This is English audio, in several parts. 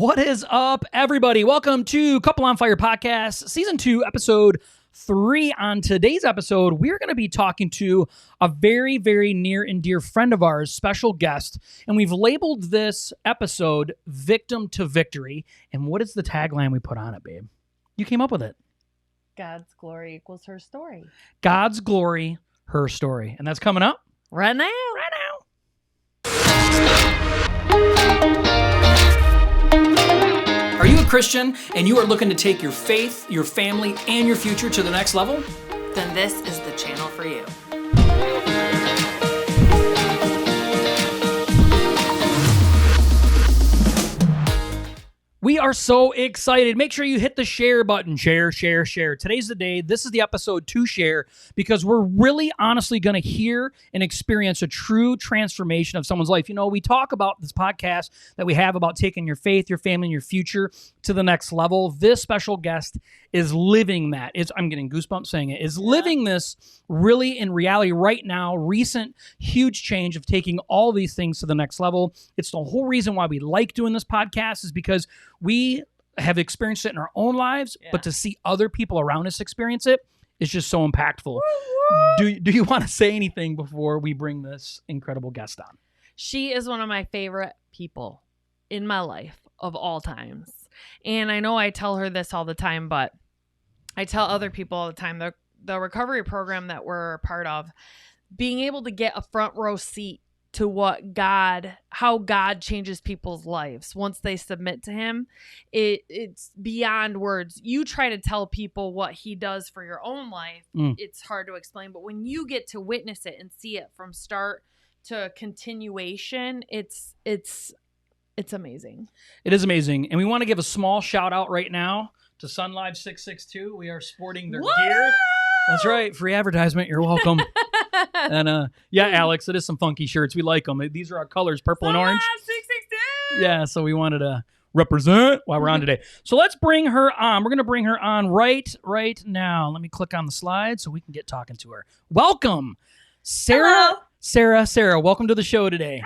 What is up, everybody? Welcome to Couple on Fire Podcast, Season 2, Episode 3. On today's episode, we're going to be talking to a very, very near and dear friend of ours, special guest, and we've labeled this episode Victim to Victory. And what is the tagline we put on it, babe? You came up with it. God's glory equals her story. God's glory, her story. And that's coming up Right now. Are you a Christian and you are looking to take your faith, your family, and your future to the next level? Then this is the channel for you. We are so excited. Make sure you hit the share button. Share. Today's the day. This is the episode to share because we're really honestly going to hear and experience a true transformation of someone's life. You know, we talk about this podcast that we have about taking your faith, your family, and your future to the next level. This special guest is living that. I'm getting goosebumps saying it. Is living this really in reality right now. Recent huge change of taking all these things to the next level. It's the whole reason why we like doing this podcast is because we have experienced it in our own lives, but to see other people around us experience it is just so impactful. Do you want to say anything before we bring this incredible guest on? She is one of my favorite people in my life of all times. And I know I tell her this all the time, but I tell other people all the time, the recovery program that we're a part of, being able to get a front row seat to how God changes people's lives once they submit to him. It's beyond words. You try to tell people what he does for your own life. It's hard to explain, but when you get to witness it and see it from start to continuation, it's amazing. It is amazing. And we want to give a small shout out right now to Sun Live 662. We are sporting their gear. That's right. Free advertisement. You're welcome. And yeah, Alex, it is some funky shirts. We like them. These are our colors, purple and orange. 662. Yeah, so we wanted to represent while we're on today. So let's bring her on. We're going to bring her on right now. Let me click on the slide so we can get talking to her. Welcome, Sarah. Hello. Sarah, welcome to the show today.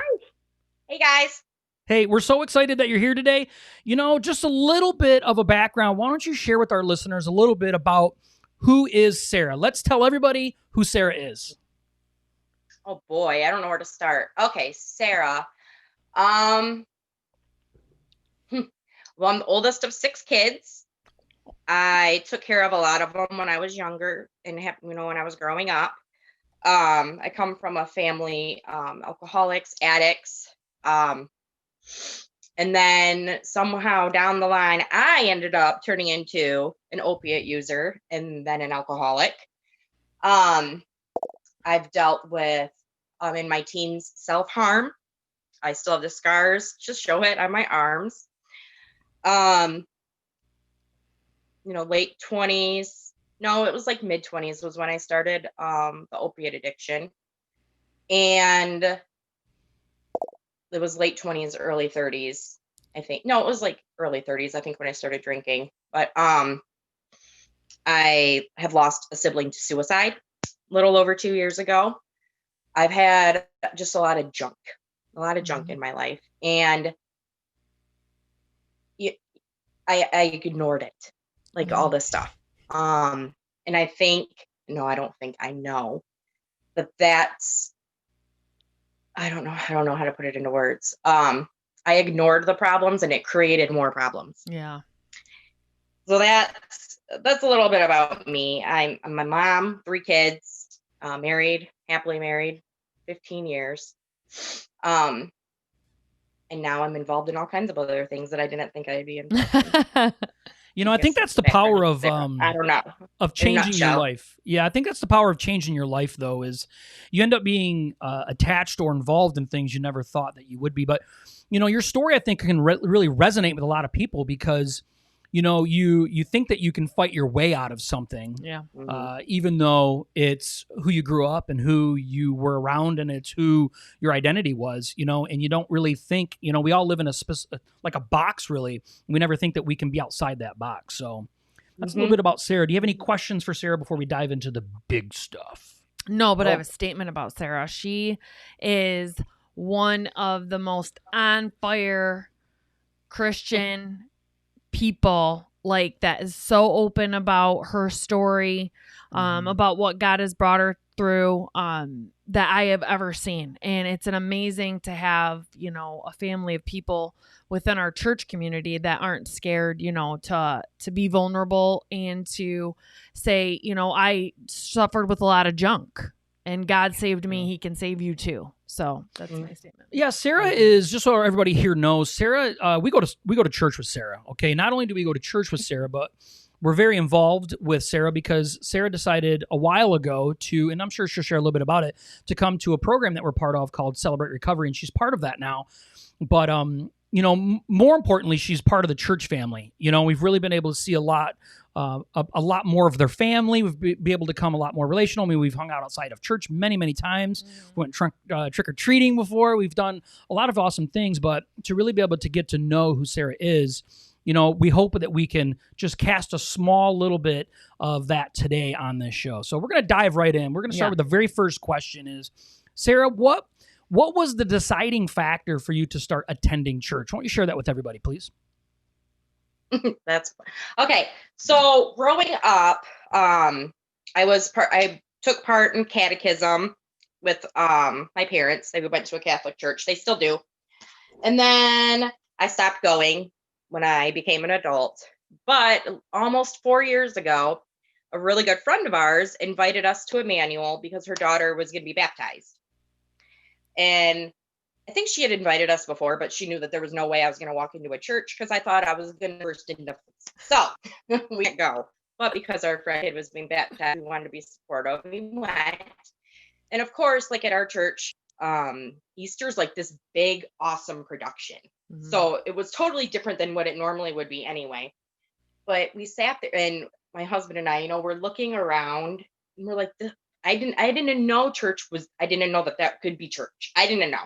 Hey, guys. Hey, we're so excited that you're here today. You know, just a little bit of a background. Why don't you share with our listeners a little bit about who is Sarah? Let's tell everybody who Sarah is. Oh, boy. I don't know where to start. Okay, Sarah. Well, I'm the oldest of 6 kids. I took care of a lot of them when I was younger and, when I was growing up. I come from a family, alcoholics, addicts. And then somehow down the line, I ended up turning into an opiate user and then an alcoholic. I've dealt with, in my teens, self-harm. I still have the scars, just show it on my arms. Late 20s. No, it was like mid 20s was when I started the opiate addiction. And it was late 20s, early 30s, I think. No, it was like early 30s, I think, when I started drinking. But I have lost a sibling to suicide a little over 2 years ago. I've had just a lot of junk in my life. And I ignored it, like all this stuff. And I know that I don't know how to put it into words. I ignored the problems and it created more problems. Yeah. So that's a little bit about me. I'm my mom, 3 kids, happily married, 15 years. And now I'm involved in all kinds of other things that I didn't think I'd be involved in. You know, I think that's the power of I don't know. Of changing your life. Yeah, I think that's the power of changing your life, though, is you end up being attached or involved in things you never thought that you would be. But, you know, your story, I think, can really resonate with a lot of people because, you know, you think that you can fight your way out of something. Yeah. Even though it's who you grew up and who you were around and it's who your identity was, you know, and you don't really think, you know, we all live in like a box, really. We never think that we can be outside that box. So that's a little bit about Sarah. Do you have any questions for Sarah before we dive into the big stuff? No, but I have a statement about Sarah. She is one of the most on fire Christian people like that is so open about her story, about what God has brought her through, that I have ever seen. And it's an amazing to have, you know, a family of people within our church community that aren't scared, you know, to be vulnerable and to say, you know, I suffered with a lot of junk and God saved me. He can save you too. So that's my statement. Yeah, Sarah is, just so everybody here knows, Sarah, we go to church with Sarah. Okay, not only do we go to church with Sarah, but we're very involved with Sarah because Sarah decided a while ago to, and I'm sure she'll share a little bit about it, to come to a program that we're part of called Celebrate Recovery, and she's part of that now. But you know, more importantly, she's part of the church family. You know, we've really been able to see a lot more of their family. We've been able to come a lot more relational. I mean, we've hung out outside of church many, many times. We went trick-or-treating before. We've done a lot of awesome things, but to really be able to get to know who Sarah is, you know, we hope that we can just cast a small little bit of that today on this show. So we're going to dive right in. We're going to start with the very first question is, Sarah, what was the deciding factor for you to start attending church? Why don't you share that with everybody, please? That's okay. So growing up, I took part in catechism with my parents. They went to a Catholic church. They still do. And then I stopped going when I became an adult. But almost 4 years ago, a really good friend of ours invited us to Emmanuel because her daughter was going to be baptized. And I think she had invited us before, but she knew that there was no way I was going to walk into a church because I thought I was going to burst into. So we didn't go. But because our friend was being baptized, we wanted to be supportive. We went. And of course, like at our church, Easter's like this big, awesome production. Mm-hmm. So it was totally different than what it normally would be anyway. But we sat there, and my husband and I, you know, we're looking around, and we're like, I didn't know church was. I didn't know that could be church. I didn't know.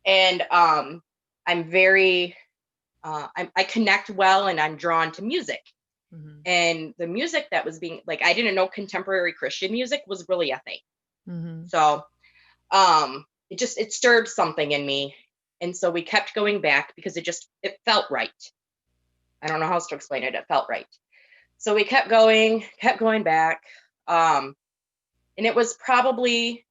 And I'm very, I connect well, and I'm drawn to music. Mm-hmm. And the music that was being, like, I didn't know contemporary Christian music was really a thing. Mm-hmm. So it stirred something in me. And so we kept going back because it felt right. I don't know how else to explain it. It felt right. So we kept going back. And it was probably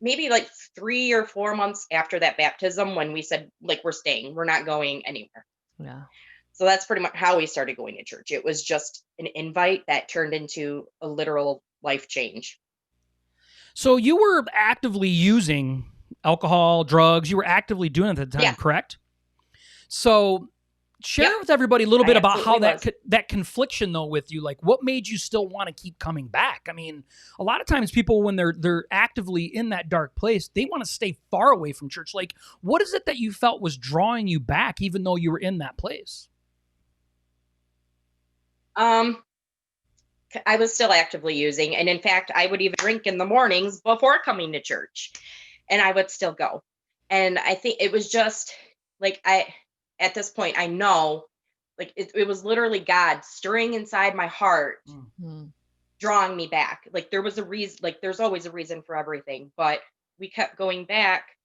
maybe like 3 or 4 months after that baptism when we said, like, we're staying, we're not going anywhere. Yeah. So that's pretty much how we started going to church. It was just an invite that turned into a literal life change. So you were actively using alcohol, drugs. You were actively doing it at the time, correct? So share with everybody a little bit about how that confliction, though, with you, like what made you still want to keep coming back? I mean, a lot of times people, when they're actively in that dark place, they want to stay far away from church. Like, what is it that you felt was drawing you back, even though you were in that place? I was still actively using. And in fact, I would even drink in the mornings before coming to church, and I would still go. And I think it was just like, at this point, I know, like, it was literally God stirring inside my heart, drawing me back. Like, there was a reason, like, there's always a reason for everything, but we kept going back.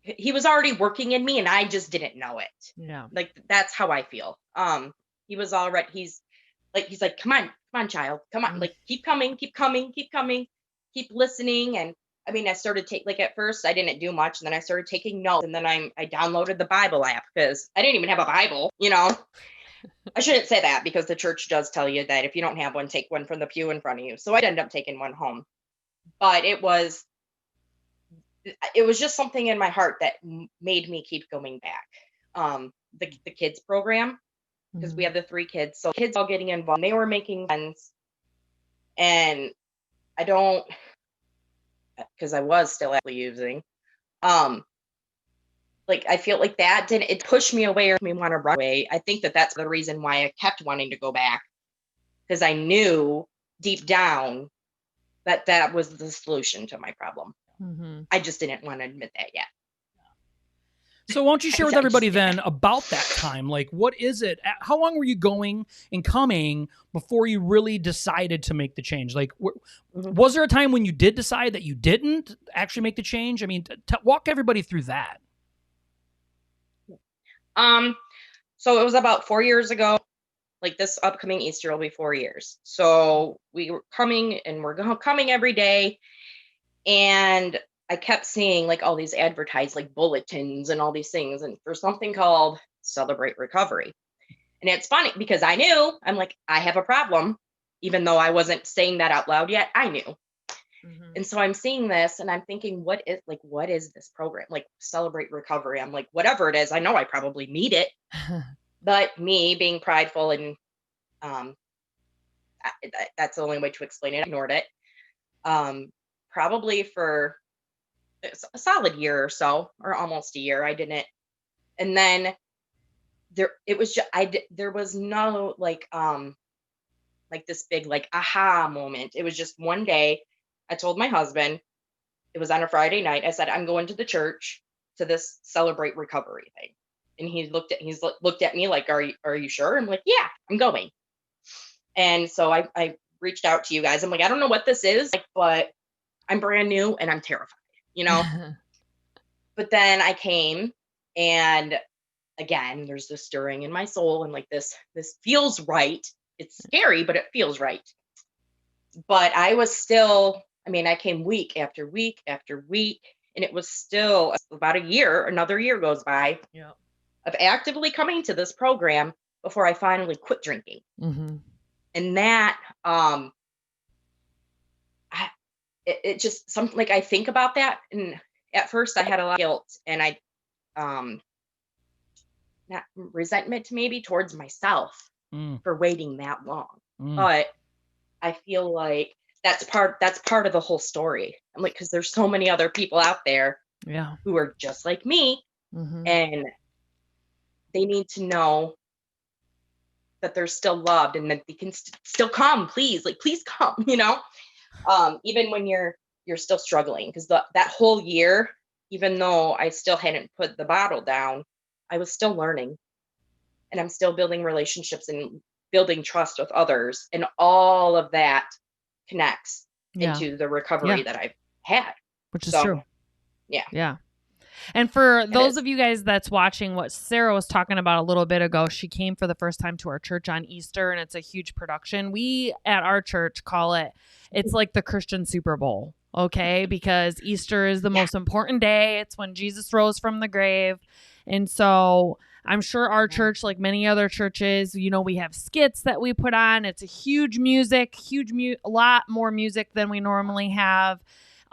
He was already working in me, and I just didn't know it. Yeah. Like, that's how I feel. He was already, he's like, come on, child, come on. Like, keep coming, keep listening. And I mean, I started at first I didn't do much, and then I started taking notes, and then I downloaded the Bible app because I didn't even have a Bible, you know. I shouldn't say that because the church does tell you that if you don't have one, take one from the pew in front of you. So I ended up taking one home. But it was just something in my heart that made me keep going back. The kids program, because we have the 3 kids. So kids all getting involved. They were making friends. And I don't, because I was still actually using, like, I feel like that it pushed me away or made me want to run away. I think that's the reason why I kept wanting to go back, because I knew deep down that was the solution to my problem. Mm-hmm. I just didn't want to admit that yet. So why don't you share with everybody then about that time? Like, what is it? How long were you going and coming before you really decided to make the change? Like, was there a time when you did decide that you didn't actually make the change? I mean, walk everybody through that. So it was about 4 years ago. Like this upcoming Easter will be 4 years. So we were coming and we're coming every day. And I kept seeing like all these advertised like bulletins and all these things. And for something called Celebrate Recovery. And it's funny because I'm like, I have a problem. Even though I wasn't saying that out loud yet, I knew. And so I'm seeing this and I'm thinking, what is this program? Like Celebrate Recovery. I'm like, whatever it is, I know I probably need it. But me being prideful and that's the only way to explain it. I ignored it. Probably for a solid year or so, or almost a year, I didn't. And then it was just there was no like this big like aha moment. It was just one day. I told my husband, it was on a Friday night. I said, I'm going to the church to this Celebrate Recovery thing. And he's looked at me like, are you sure? I'm like, yeah, I'm going. And so I reached out to you guys. I'm like, I don't know what this is, like, but I'm brand new and I'm terrified, you know? But then I came and again, there's this stirring in my soul and like this feels right. It's scary, but it feels right. But I was still, I came week after week after week, and it was still about another year goes by of actively coming to this program before I finally quit drinking. And that, it just something like I think about that. And at first I had a lot of guilt and not resentment maybe towards myself for waiting that long. But I feel like that's part of the whole story. I'm like, because there's so many other people out there who are just like me and they need to know that they're still loved and that they can still come, please come, even when you're still struggling. Because that whole year, even though I still hadn't put the bottle down, I was still learning and I'm still building relationships and building trust with others. And all of that connects into the recovery that I've had. Which is true. Yeah. Yeah. And for those of you guys that's watching what Sarah was talking about a little bit ago, she came for the first time to our church on Easter and it's a huge production. We at our church call it's like the Christian Super Bowl. Okay. Because Easter is the most important day. It's when Jesus rose from the grave. And so I'm sure our church, like many other churches, we have skits that we put on. It's a huge a lot more music than we normally have.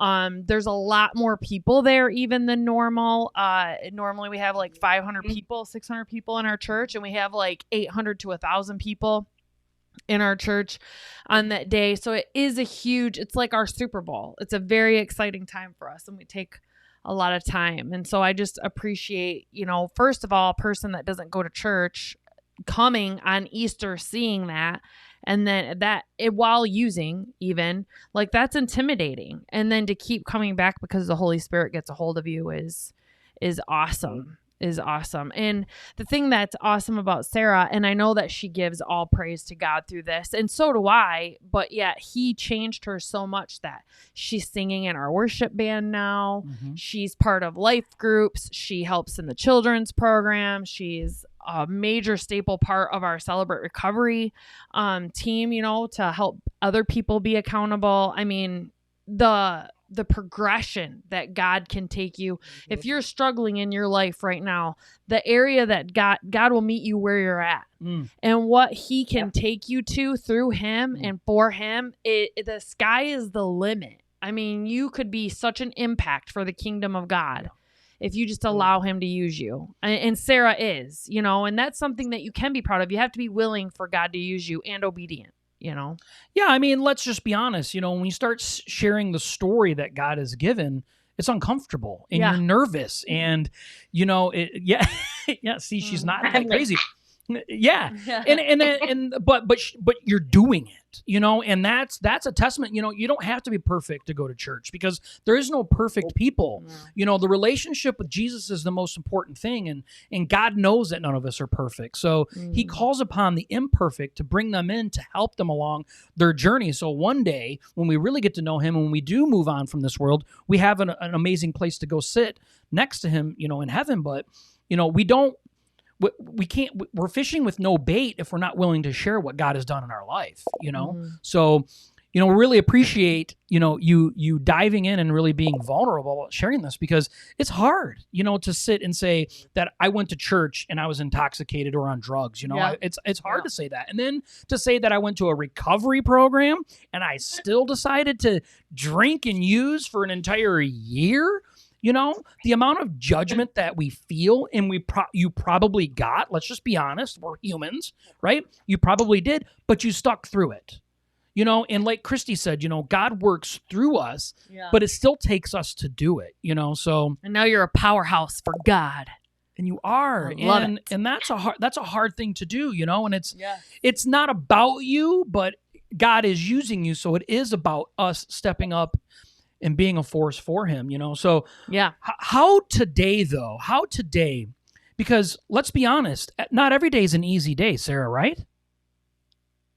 There's a lot more people there even than normal. Normally we have like 500 people, 600 people in our church, and we have like 800 to 1,000 people in our church on that day. So it's like our Super Bowl. It's a very exciting time for us and we take a lot of time. And so I just appreciate, first of all, a person that doesn't go to church coming on Easter, seeing that. And then while using even like that's intimidating. And then to keep coming back because the Holy Spirit gets a hold of you is awesome. And the thing that's awesome about Sarah, and I know that she gives all praise to God through this, and so do I, but yet he changed her so much that she's singing in our worship band now. She's part of life groups. She helps in the children's program. She's a major staple part of our Celebrate Recovery team, to help other people be accountable. I mean, the progression that God can take you. If you're struggling in your life right now, the area that God will meet you where you're at and what he can take you to through him and for him, the sky is the limit. I mean, you could be such an impact for the kingdom of God if you just allow him to use you. And Sarah is, and that's something that you can be proud of. You have to be willing for God to use you and obedient. Yeah, let's just be honest. When you start sharing the story that God has given, it's uncomfortable and you're nervous and, see, she's not crazy. Yeah. But you're doing it, and that's a testament. You don't have to be perfect to go to church because there is no perfect people. The relationship with Jesus is the most important thing. And God knows that none of us are perfect. So he calls upon the imperfect to bring them in to help them along their journey. So one day when we really get to know him, when we do move on from this world, we have an amazing place to go sit next to him, in heaven. But, we can't, we're fishing with no bait if we're not willing to share what God has done in our life, you know? Mhm. So, you know, we really appreciate, you know, you diving in and really being vulnerable, sharing this, because it's hard, you know, to sit and say that I went to church and I was intoxicated or on drugs, you know. Yeah. It's hard Yeah. to say that. And then to say that I went to a recovery program and I still decided to drink and use for an entire year. You know, the amount of judgment that we feel and you probably got, let's just be honest, we're humans, right? You probably did, but you stuck through it. You know, and like Christy said, you know, God works through us, Yeah. but it still takes us to do it, you know. So, And now you're a powerhouse for God. and you are, I love and it. and that's a hard thing to do, you know, and Yeah. it's not about you, but God is using you, so it is about us stepping up and being a force for him, you know. So Yeah. how today, because let's be honest, not every day is an easy day, Sarah, right?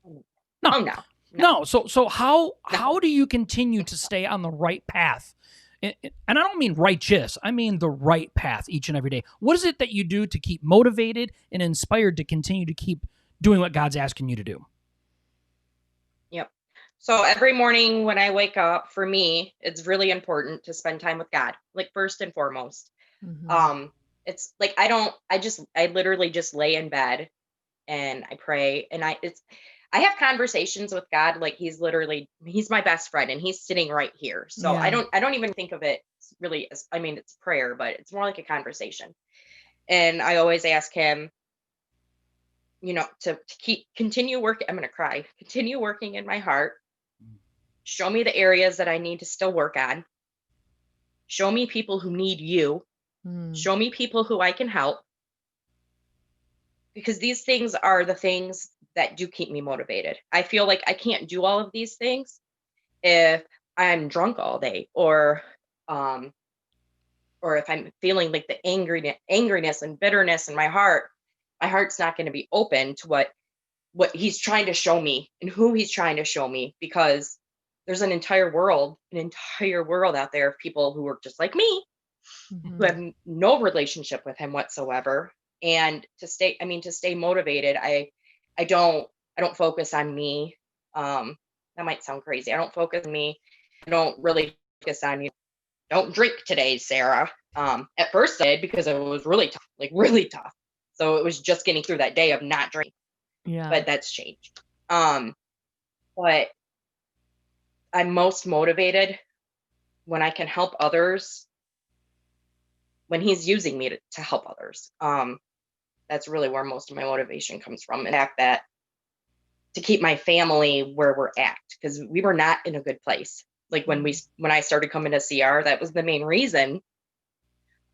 No. Oh no. No. So how do you continue to stay on the right path? And I don't mean righteous. I mean the right path each and every day. What is it that you do to keep motivated and inspired to continue to keep doing what God's asking you to do? Yep. So every morning when I wake up, for me, it's really important to spend time with God, like first and foremost. Mhm. It's like I literally just lay in bed and I pray, and I have conversations with God like he's my best friend and he's sitting right here. So Yeah. I don't even think of it really as, I mean, it's prayer, but it's more like a conversation. And I always ask him, you know, to continue working. I'm going to cry. Continue working in my heart. Show me the areas that I need to still work on. Show me people who need you. Mm. Show me people who I can help. Because these things are the things that do keep me motivated. I feel like I can't do all of these things if I'm drunk all day, or if I'm feeling like the angriness and bitterness in my heart. My heart's not going to be open to what he's trying to show me and who he's trying to show me, because there's an entire world out there of people who are just like me, Mhm. who have no relationship with him whatsoever. And to stay motivated, I don't focus on me. That might sound crazy. I don't focus on me. I don't really focus on, you don't drink today, Sarah. At first I did, because it was really tough, like really tough. So it was just getting through that day of not drinking, Yeah. but that's changed. But I'm most motivated when I can help others, when he's using me to help others. That's really where most of my motivation comes from. And that to keep my family where we're at, because we were not in a good place. Like when I started coming to CR, that was the main reason.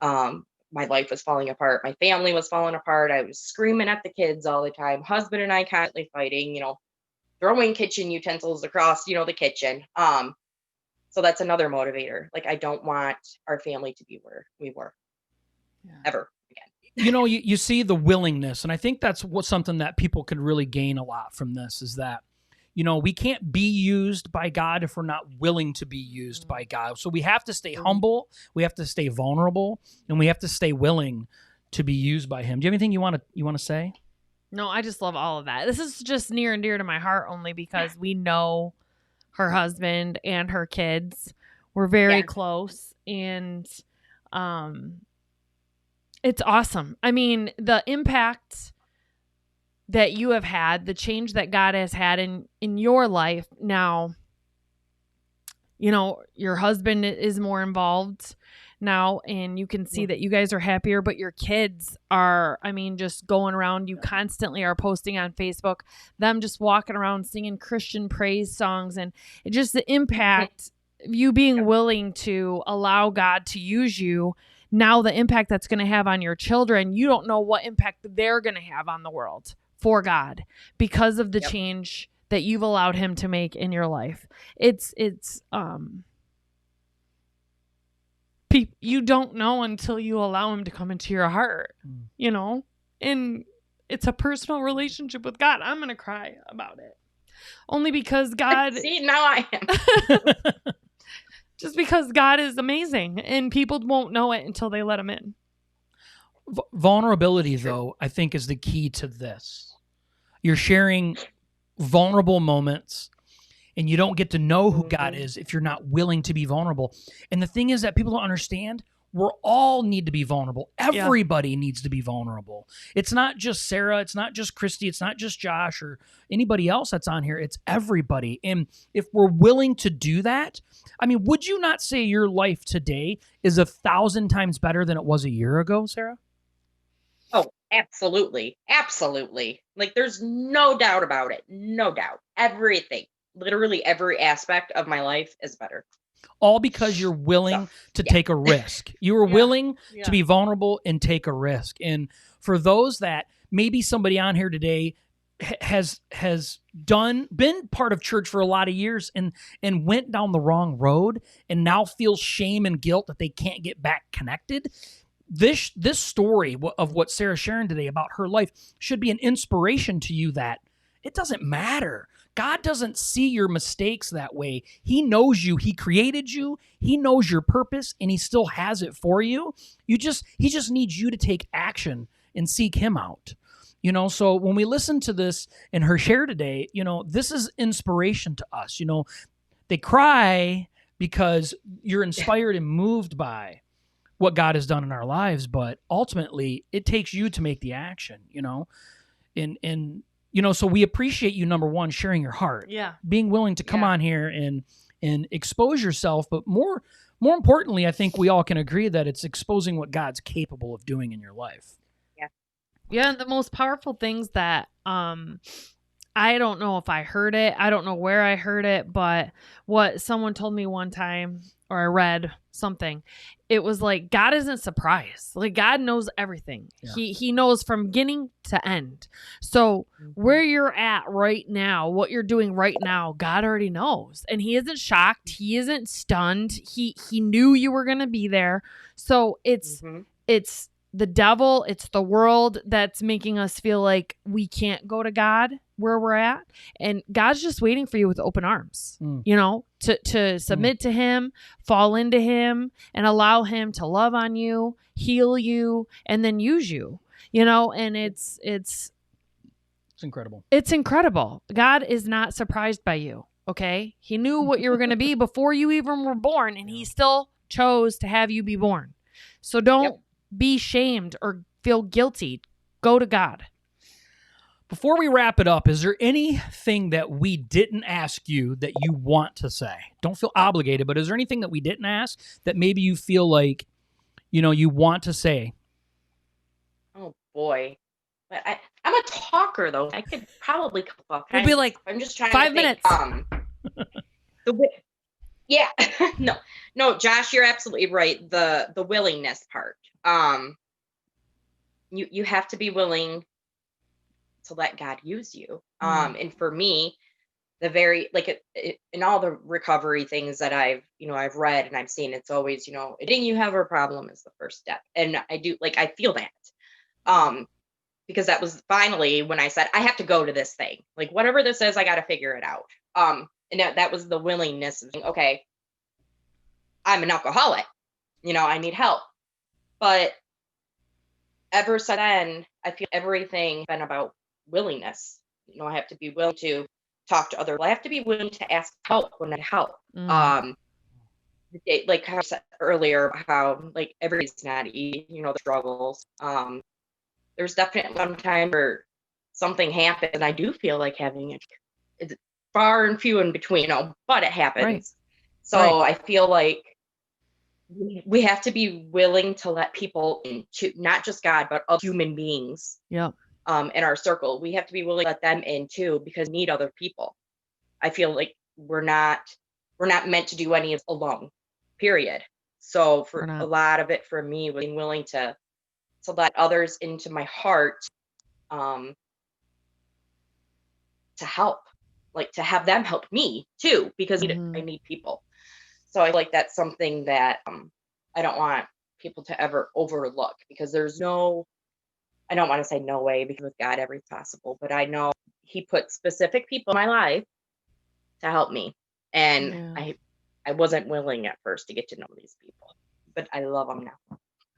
My life was falling apart. My family was falling apart. I was screaming at the kids all the time. Husband and I constantly fighting, you know, throwing kitchen utensils across, you know, the kitchen. So that's another motivator. Like, I don't want our family to be where we were ever again. You know, you see the willingness, and I think that's something that people could really gain a lot from this, is that, you know, we can't be used by God if we're not willing to be used by God. So we have to stay humble, we have to stay vulnerable, and we have to stay willing to be used by him. Do you have anything you want to say? No, I just love all of that. This is just near and dear to my heart, only because we know her husband and her kids. We're very close, and it's awesome. I mean, the impact that you have had, the change that God has had in your life now, you know, your husband is more involved now, and you can see that you guys are happier, but your kids are, I mean, just going around. You constantly are posting on Facebook, them just walking around singing Christian praise songs, and it just the impact of you being willing to allow God to use you. Now the impact that's going to have on your children, you don't know what impact they're going to have on the world for God because of the change that you've allowed him to make in your life. You don't know until you allow him to come into your heart, you know, and it's a personal relationship with God. I'm going to cry about it only because God, see, now I am. just because God is amazing and people won't know it until they let him in. Vulnerability, True. though, I think is the key to this. You're sharing vulnerable moments, and you don't get to know who God Mhm. is if you're not willing to be vulnerable. And the thing is that people don't understand, we're all need to be vulnerable. Yeah. Everybody needs to be vulnerable. It's not just Sarah, it's not just Christy, it's not just Josh or anybody else that's on here. It's everybody. And if we're willing to do that, I mean, would you not say your life today is 1,000 times better than it was a year ago, Sarah? Oh, absolutely. Absolutely. Like there's no doubt about it. No doubt. Everything, literally every aspect of my life is better. All because you're So, willing to yeah. take a risk. You were Yeah. willing to Yeah. be vulnerable and take a risk. And for those that maybe somebody on here today has been part of church for a lot of years and went down the wrong road and now feels shame and guilt that they can't get back connected. This story of what Sarah's sharing today about her life should be an inspiration to you that it doesn't matter. God doesn't see your mistakes that way. He knows you. He created you. He knows your purpose, and he still has it for you. He just needs you to take action and seek him out. So when we listen to this in her share today, this is inspiration to us. They cry because you're inspired and moved by what God has done in our lives, but ultimately it takes you to make the action, and so we appreciate you, number one, sharing your heart, Yeah. being willing to come Yeah. on here and expose yourself, but more importantly, I think we all can agree that it's exposing what God's capable of doing in your life. Yeah, the most powerful things that I don't know if I heard it. I don't know where I heard it, but what someone told me one time, or I read something, it was like God isn't surprised. Like God knows everything. Yeah. He knows from beginning to end. So where you're at right now, what you're doing right now, God already knows. And he isn't shocked. He isn't stunned. He knew you were gonna be there. So it's Mhm. the devil, it's the world that's making us feel like we can't go to God where we're at. And God's just waiting for you with open arms, to submit to him, fall into him, and allow him to love on you, heal you, and then use you, and it's incredible. It's incredible. God is not surprised by you. Okay. He knew what you were going to be before you even were born, and he still chose to have you be born. So don't be shamed or feel guilty. Go to God. Before we wrap it up, is there anything that we didn't ask you that you want to say? Don't feel obligated, but is there anything that we didn't ask that maybe you feel like, you want to say? Oh boy. But I'm a talker though. I could probably come up. We'll be like, I'm just trying 5 to think. minutes. Yeah. No, Josh, you're absolutely right. The willingness part. You have to be willing to let God use you. And for me, the very in all the recovery things that I've read and I've seen, it's always, admitting you have a problem is the first step. And I feel that. Because that was finally when I said, I have to go to this thing. Like whatever this is, I got to figure it out. And that was the willingness of, okay, I'm an alcoholic, I need help. But ever since then, I feel everything been about willingness. I have to be willing to talk to others. I have to be willing to ask help when I need help. Like how I said earlier, how like everybody's not easy, the struggles. There's definitely one time where something happened and I do feel like having it. It's far and few in between, but it happens. Right. So I feel like we have to be willing to let people into, not just God, but other human beings. Yep. In our circle. We have to be willing to let them in too, because we need other people. I feel like we're not meant to do any of it alone, period. So for a lot of it for me, being willing to let others into my heart, to help, like to have them help me too, because I need people. So I like that's something that I don't want people to ever overlook, because I don't want to say no way, because with God everything's possible, but I know he put specific people in my life to help me. And I wasn't willing at first to get to know these people, but I love them now.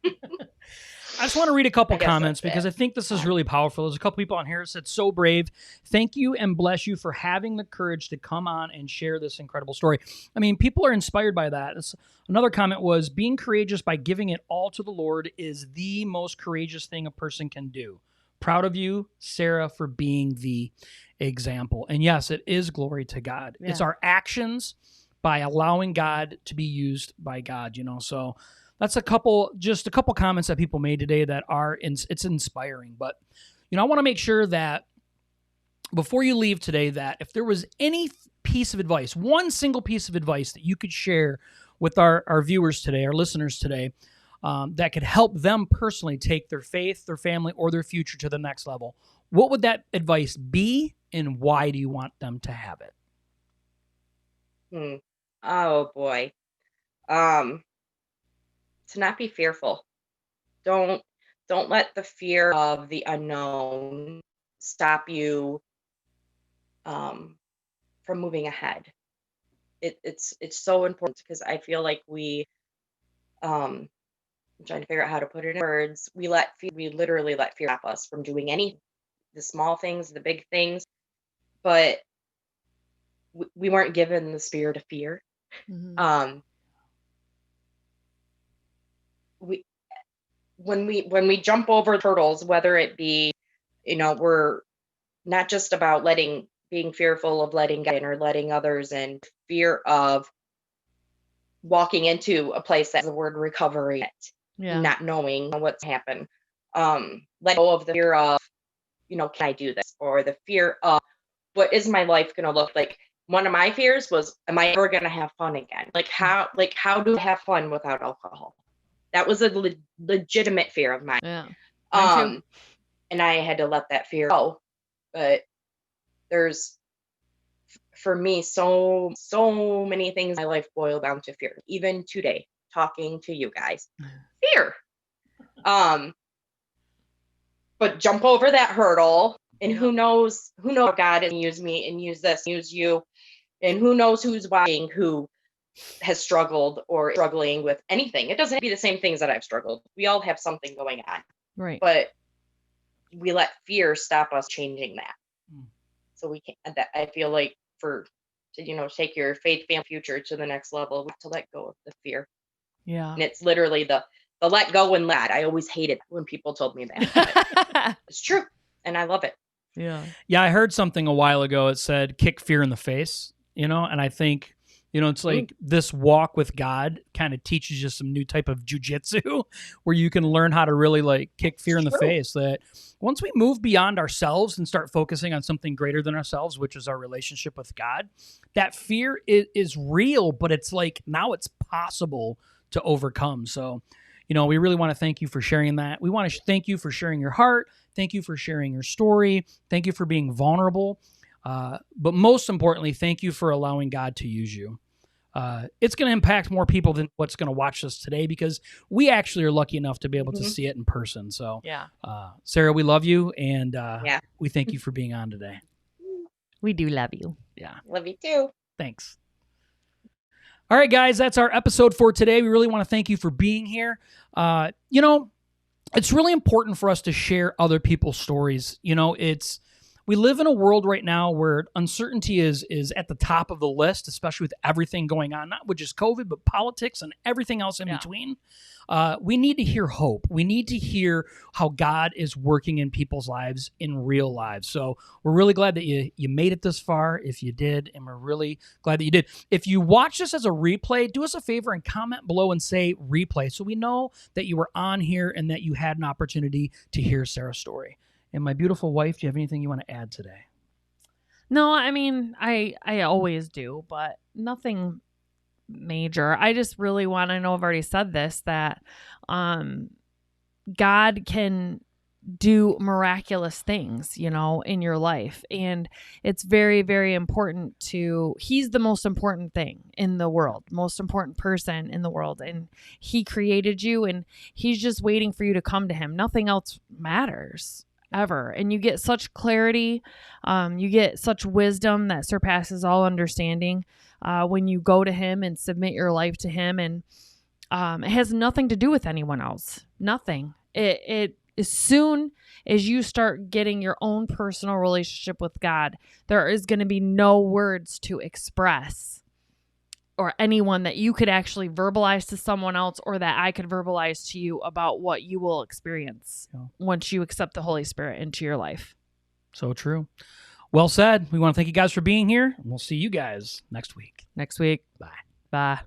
I just want to read a couple I guess comments that's because it. I think this is really powerful. There's a couple people on here that said, so brave. Thank you and bless you for having the courage to come on and share this incredible story. I mean, people are inspired by that. Another comment was, being courageous by giving it all to the Lord is the most courageous thing a person can do. Proud of you, Sarah, for being the example. And yes, it is glory to God. Yeah. It's our actions by allowing God to be used by God, so that's just a couple comments that people made today that it's inspiring. But, I want to make sure that before you leave today, that if there was any piece of advice, one single piece of advice that you could share with our viewers today, our listeners today, that could help them personally take their faith, their family, or their future to the next level, what would that advice be, and why do you want them to have it? Oh boy. To not be fearful. Don't let the fear of the unknown stop you from moving ahead. It's so important, because I feel like I'm trying to figure out how to put it in words. We literally let fear stop us from doing any, the small things, the big things, but we weren't given the spirit of fear. Mm-hmm. When we jump over hurdles, whether it be, we're not just about being fearful of letting God in or letting others in, fear of walking into a place that has the word recovery, not knowing what's happened. Let go of the fear of, can I do this? Or the fear of, what is my life going to look like? One of my fears was, am I ever going to have fun again? How do I have fun without alcohol? That was a legitimate fear of mine. Yeah. Mine too. And I had to let that fear go. But there's, for me, so many things in my life boil down to fear. Even today, talking to you guys, fear. But jump over that hurdle, and who knows how God can use me and use this, use you, and who knows who's watching who has struggled or struggling with anything. It doesn't have to be the same things that I've struggled. We all have something going on. Right. But we let fear stop us changing that. So we can't, I feel like to take your faith, family, future to the next level, we have to let go of the fear. Yeah. And it's literally the let go and let. I always hated when people told me that. It's true. And I love it. Yeah. Yeah, I heard something a while ago. It said, kick fear in the face, and I think, it's like this walk with God kind of teaches you some new type of jujitsu where you can learn how to really kick fear in the face. That once we move beyond ourselves and start focusing on something greater than ourselves, which is our relationship with God, that fear is real, but it's now it's possible to overcome. So, we really want to thank you for sharing that. We want to thank you for sharing your heart. Thank you for sharing your story. Thank you for being vulnerable. But most importantly, thank you for allowing God to use you. It's going to impact more people than what's going to watch this today, because we actually are lucky enough to be able to see it in person. So, Sarah, we love you, and we thank you for being on today. We do love you. Yeah. Love you too. Thanks. All right, guys, that's our episode for today. We really want to thank you for being here. It's really important for us to share other people's stories. We live in a world right now where uncertainty is at the top of the list, especially with everything going on, not with just COVID, but politics and everything else in between. We need to hear hope. We need to hear how God is working in people's lives, in real lives. So we're really glad that you made it this far, if you did, and we're really glad that you did. If you watch this as a replay, do us a favor and comment below and say replay, so we know that you were on here and that you had an opportunity to hear Sarah's story. And my beautiful wife, do you have anything you want to add today? No, I mean, I always do, but nothing major. I just really want to know, I've already said this, that God can do miraculous things, in your life. And it's very, very important he's the most important thing in the world, most important person in the world. And he created you, and he's just waiting for you to come to him. Nothing else matters ever. And you get such clarity. You get such wisdom that surpasses all understanding when you go to him and submit your life to him. And It has nothing to do with anyone else. Nothing. It as soon as you start getting your own personal relationship with God, there is going to be no words to express or anyone that you could actually verbalize to someone else or that I could verbalize to you about what you will experience once you accept the Holy Spirit into your life. So true. Well said. We want to thank you guys for being here. And we'll see you guys next week. Next week. Bye. Bye.